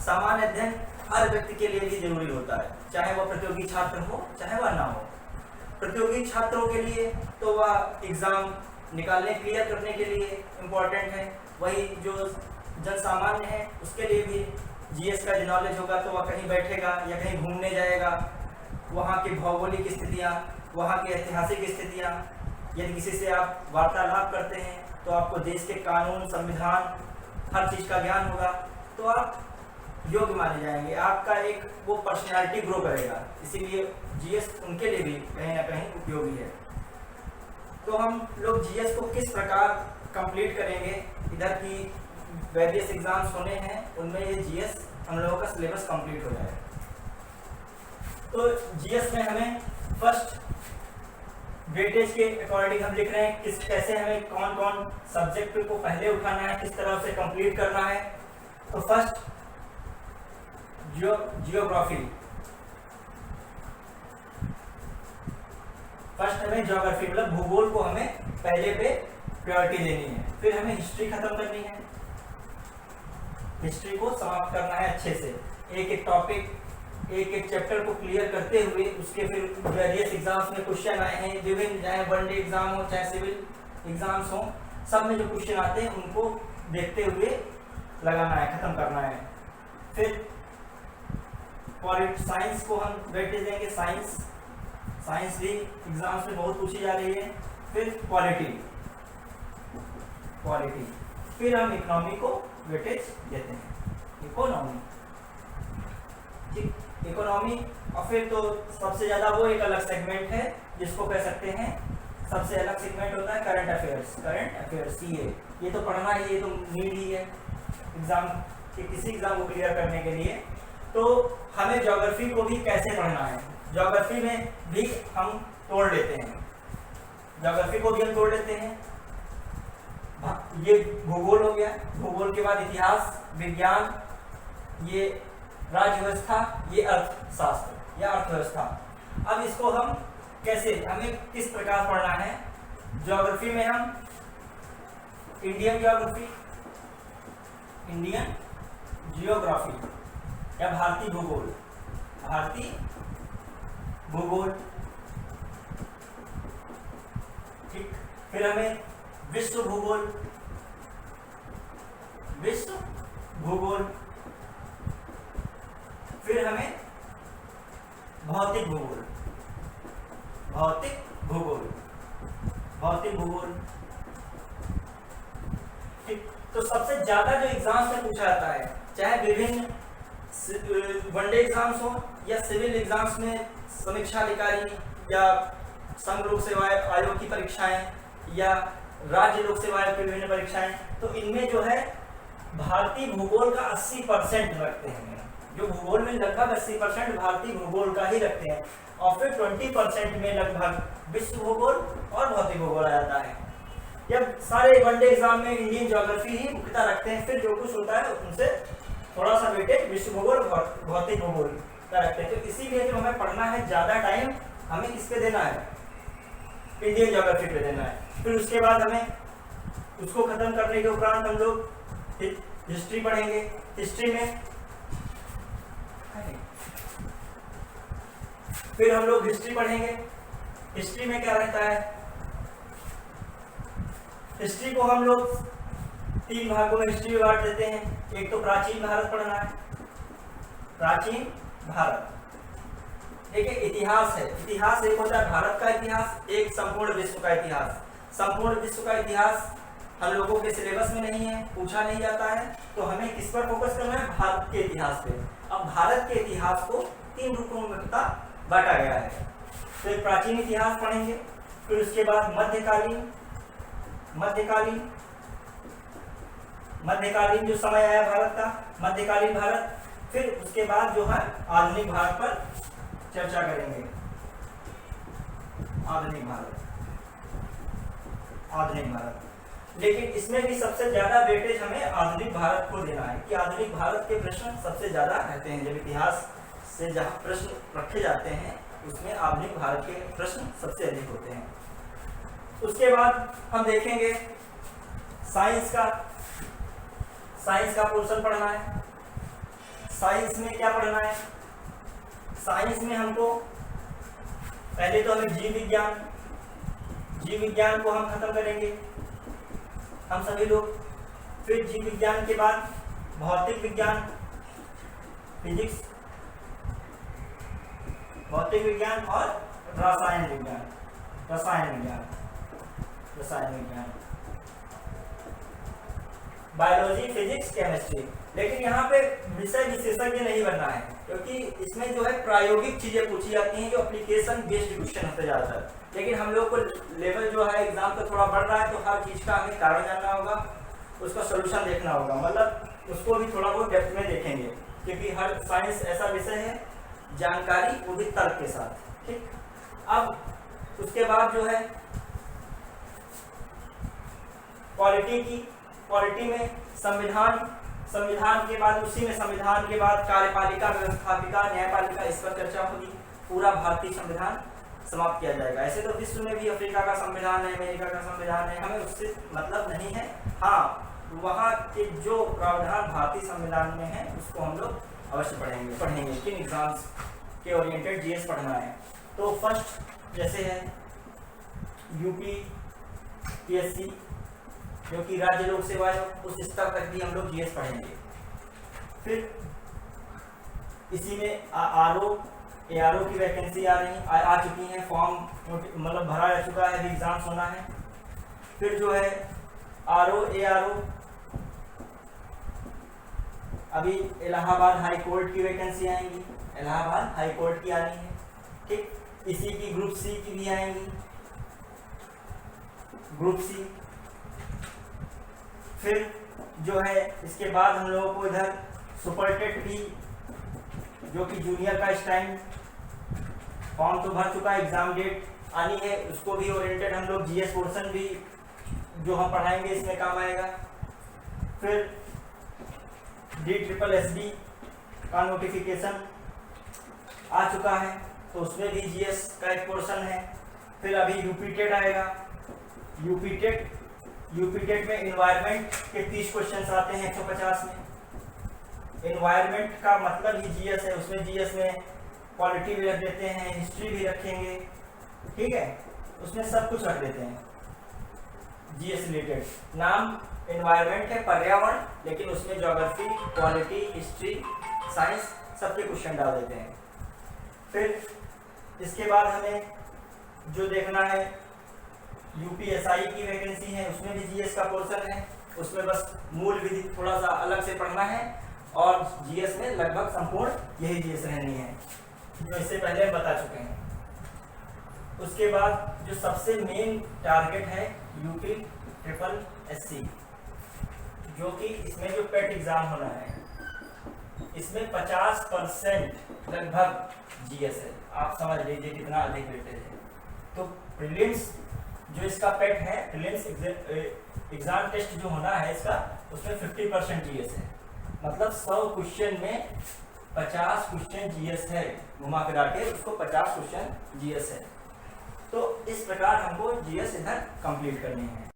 सामान्य अध्ययन हर व्यक्ति के लिए भी जरूरी होता है, चाहे वह प्रतियोगी छात्र हो चाहे वह ना हो। प्रतियोगी छात्रों के लिए तो वह एग्ज़ाम निकालने क्लियर करने के लिए इम्पोर्टेंट है। वही जो जन सामान्य है उसके लिए भी जीएस का नॉलेज होगा तो वह कहीं बैठेगा या कहीं घूमने जाएगा, वहाँ की भौगोलिक स्थितियाँ, वहाँ की ऐतिहासिक स्थितियाँ, यदि किसी से आप वार्तालाप करते हैं तो आपको देश के कानून, संविधान, हर चीज़ का ज्ञान होगा, तो आप योग्य माने जाएंगे, आपका एक वो पर्सनैलिटी ग्रो करेगा। इसीलिए जीएस उनके लिए भी कहीं ना कहीं उपयोगी है। तो हम लोग जीएस को किस प्रकार कंप्लीट करेंगे, इधर की वेरियस एग्जाम्स होने हैं उनमें ये जीएस हम लोगों का सिलेबस कंप्लीट हो जाएगा। तो जीएस में हमें फर्स्ट वेटेज के अकॉर्डिंग हम लिख रहे हैं कैसे हमें कौन कौन सब्जेक्ट को पहले उठाना है, किस तरह से कंप्लीट करना है। तो फर्स्ट जियोग्राफी, फर्स्ट हमें ज्योग्राफी मतलब भूगोल को हमें पहले पे प्रायोरिटी देनी है। फिर हमें हिस्ट्री खत्म करनी है, हिस्ट्री को समाप्त करना है अच्छे से, एक एक टॉपिक, एक एक चैप्टर को क्लियर करते हुए। उसके फिर वेरियस एग्जाम्स में क्वेश्चन आए हैं, विभिन्न चाहे वनडे एग्जाम हो चाहे सिविल एग्जाम्स हो, सब में जो क्वेश्चन आते हैं उनको देखते हुए लगाना है, खत्म करना है। फिर साइंस को हम वेटेज देंगे, साइंस भी एग्जाम्स में बहुत पूछी जा रही है। फिर पॉलिटी, फिर हम इकोनॉमी को वेटेज देते हैं, इकोनॉमी, ठीक, इकोनॉमी। और फिर तो सबसे ज़्यादा वो एक अलग सेगमेंट है जिसको कह सकते हैं, सबसे अलग सेगमेंट होता है करंट अफेयर्स सीए। ये तो पढ़ना ही, ये तो नीड ही है एग्जाम के, किसी एग्जाम को क्लियर करने के लिए। तो हमें ज्योग्राफी को भी कैसे पढ़ना है, ज्योग्राफी में भी हम तोड़ लेते हैं, ज्योग्राफी को भी हम तोड़ लेते हैं। ये भूगोल हो गया, भूगोल के बाद इतिहास, विज्ञान, ये राज्य व्यवस्था, ये अर्थशास्त्र या अर्थव्यवस्था। अब इसको हम कैसे, हमें किस प्रकार पढ़ना है। ज्योग्राफी में हम इंडियन जियोग्राफी या भारतीय भूगोल, ठीक। फिर हमें विश्व भूगोल, फिर हमें भौतिक भूगोल, ठीक। तो सबसे ज्यादा जो एग्जाम्स में पूछा जाता है, चाहे विभिन्न वनडे एग्जाम्स हो या सिविल एग्जाम्स में समीक्षा अधिकारी या संघ लोक सेवा आयोग की परीक्षाएं या राज्य लोक सेवा आयोग की विभिन्न परीक्षाएं, तो इनमें जो है भारतीय भूगोल का 80% रखते हैं। जो भूगोल में लगभग 80% भारतीय भूगोल का ही रखते हैं, और फिर 20% में लगभग विश्व भूगोल और भौतिक भूगोल आ जाता है। जब सारे वनडे एग्जाम में इंडियन ज्योग्राफी ही मुख्यतः रखते हैं, फिर जो कुछ होता है उनसे थोड़ा सा वेटेज विश्व भूगोल और भौतिक भूगोल का रखते हैं। तो इसीलिए जो हमें पढ़ना है, ज़्यादा टाइम हमें किस पे देना है, इंडियन ज्योग्राफी पे देना है। फिर उसके बाद हमें उसको खत्म करने के उपरांत हम लोग हिस्ट्री पढ़ेंगे। हिस्ट्री में फिर हम लोग हिस्ट्री पढ़ेंगे। हिस्ट्री में क्या रहता है, हिस्ट्री को हम लोग 3 भागों में हिस्ट्री में बांट देते हैं। एक तो प्राचीन भारत पढ़ना है, प्राचीन भारत। एक इतिहास है, इतिहास एक होता है भारत का इतिहास, एक संपूर्ण विश्व का इतिहास। संपूर्ण विश्व का इतिहास हम लोगों के सिलेबस में नहीं है, पूछा नहीं जाता है, तो हमें किस पर फोकस करना है, भारत के इतिहास पे। अब भारत के इतिहास को 3 रूपों में बांटा गया है। तो एक प्राचीन इतिहास पढ़ेंगे, फिर उसके बाद मध्यकालीन जो समय आया भारत का, मध्यकालीन भारत। फिर उसके बाद जो है आधुनिक भारत पर चर्चा करेंगे, आधुनिक भारत। लेकिन इसमें भी सबसे ज्यादा वेटेज हमें आधुनिक भारत को देना है कि आधुनिक भारत के प्रश्न सबसे ज्यादा रहते हैं। जब इतिहास से जहाँ प्रश्न रखे जाते हैं उसमें आधुनिक भारत के प्रश्न सबसे अधिक होते हैं। उसके बाद हम देखेंगे साइंस का पोर्शन पढ़ना है। साइंस में क्या पढ़ना है? साइंस में हमको पहले तो हमें जीव विज्ञान को हम खत्म करेंगे हम सभी लोग। फिर जीव विज्ञान के बाद भौतिक विज्ञान, फिजिक्स, भौतिक विज्ञान और रसायन विज्ञान, बायोलॉजी, फिजिक्स, केमिस्ट्री। लेकिन यहाँ पे विषय विशेषज्ञ नहीं बनना है, क्योंकि इसमें जो है प्रायोगिक चीजें पूछी जाती हैं जो एप्लीकेशन बेस्ड क्वेश्चन होते ज़्यादातर। लेकिन हम लोग को लेवल जो है एग्जाम का थोड़ा बढ़ रहा है, तो हर चीज़ का हमें कारण जानना होगा, उसका सोल्यूशन देखना होगा, मतलब उसको भी थोड़ा बहुत डेप्थ में देखेंगे, क्योंकि हर साइंस ऐसा विषय है जानकारी वो भी तर्क के साथ। ठीक, अब उसके बाद जो है पॉलिटी में संविधान के बाद, उसी में संविधान के बाद कार्यपालिका, व्यवस्थापिका, न्यायपालिका, इस पर चर्चा होगी। पूरा भारतीय संविधान समाप्त किया जाएगा। ऐसे तो विश्व में भी अफ्रीका का संविधान है, अमेरिका का संविधान है, हमें उससे मतलब नहीं है। हाँ, वहाँ के जो प्रावधान भारतीय संविधान में है उसको हम लोग अवश्य पढ़ेंगे। किन एग्जाम्स के ओरिएंटेड जीएस पढ़ना है? तो फर्स्ट जैसे है यूपीपीएससी, जो कि राज्य लोक सेवा आयोग, उस स्तर तक भी हम लोग जीएस पढ़ेंगे। फिर इसी में आरओ एआरओ की वैकेंसी आ चुकी है, फॉर्म मतलब भरा जा चुका है, अभी एग्जाम्स होना है। फिर जो है आरओ एआरओ, अभी इलाहाबाद हाई कोर्ट की वैकेंसी आएंगी, इलाहाबाद हाई कोर्ट की आनी है। ठीक, इसी की ग्रुप सी की भी आएंगी, ग्रुप सी। फिर जो है इसके बाद हम लोगों को इधर सुपरटेट भी, जो कि जूनियर का इस टाइम फॉर्म तो भर चुका है, एग्जाम डेट आनी है, उसको भी ओरिएंटेड हम लोग जीएस पोर्शन भी जो हम पढ़ाएंगे इसमें काम आएगा। फिर DSSB का नोटिफिकेशन आ चुका है, तो उसमें भी जीएस का एक पोर्शन है। फिर अभी यूपीटेट आएगा, यूपीटेट में इन्वायरमेंट के 30 क्वेश्चन आते हैं 150 में। इन्वायरमेंट का मतलब ही जीएस है, उसमें जीएस में पॉलिटी भी रख देते हैं, हिस्ट्री भी रखेंगे, ठीक है, उसमें सब कुछ रख देते हैं जीएस रिलेटेड। नाम इन्वायरमेंट है, पर्यावरण, लेकिन उसमें ज्योग्राफी, पॉलिटी, हिस्ट्री, साइंस सबके क्वेश्चन डाल देते हैं। फिर इसके बाद हमें जो देखना है यूपीएसआई की वैकेंसी है, उसमें भी जीएस का पोर्शन है, उसमें बस मूल विधि थोड़ा सा अलग से पढ़ना है, और जीएस में लगभग संपूर्ण यही जीएस रहनी है जो इससे पहले हम बता चुके हैं। उसके बाद जो सबसे मेन टारगेट है UPSSC, जो कि इसमें जो पेट एग्जाम होना है, इसमें 50% लगभग जीएस है। आप समझ लीजिए कितना अधिक वेटेज है। तो प्रीलिम्स जो इसका पेट है, प्रीलिम्स एग्जाम टेस्ट जो होना है इसका, उसमें 50% जीएस है, मतलब 100 क्वेश्चन में 50 क्वेश्चन जीएस है, घुमा फिरा के उसको 50 क्वेश्चन जीएस है। तो इस प्रकार हमको जीएस इधर कंप्लीट करनी है।